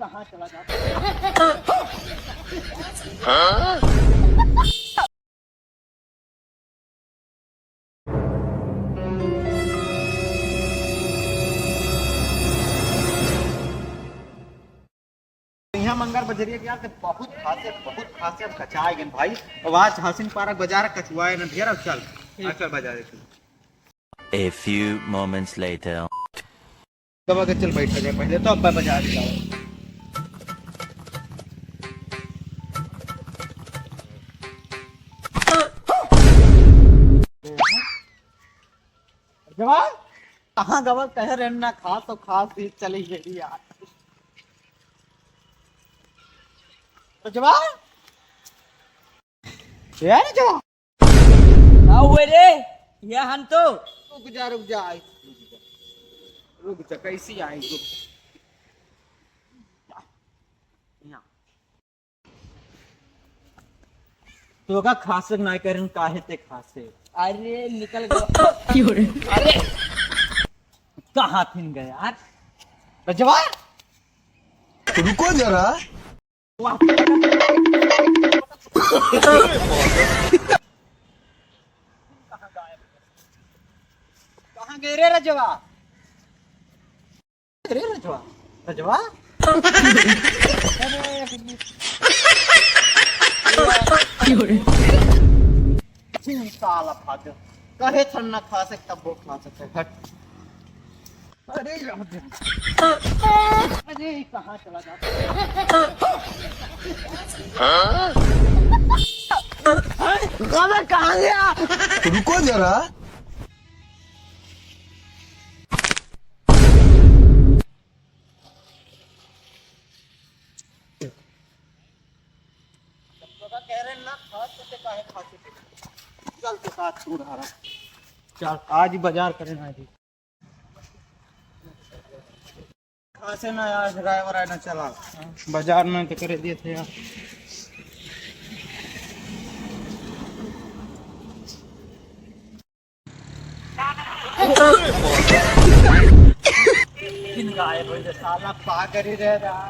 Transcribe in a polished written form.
कहाँ चला जाता यहाँ मंगर बजरिया के यार बहुत खासे अब कचाए गए भाई। आवाज हसीन पार्क बाजार कचुआए न ढेर। चल चल बाजार A few moments later. दबा के चल बैठ जाए पहले तो अब बाजार जाओ। जवान कहाँ गवा कह रहे ना खास तो खास भी चली गई यार। तो जवान यार जवान क्या हुए रे? ये हम तो रुक जा कैसी आई रुक यहाँ। तो का खास ना करन काहे ते खासे। अरे निकल गया। अरे कहाँ थिन गए यार। तो जवान रुको जरा। कहाँ गए रे रजवा? रे रजवा साला फादर कहे थन ना खा सकता वो खा सकता हट। अरे अरे कहाँ चला जाता कहाँ गया? रुको जरा। कह रहे ना खा सकते काहे खा सकते। चल तो साथ तू रहा चल आज ही बाजार करें ना जी। खासे ना यार ड्राइवर आए ना चला बाजार में तो करे दिए थे यार। किन गायब हो जा साला पागल ही रह रहा।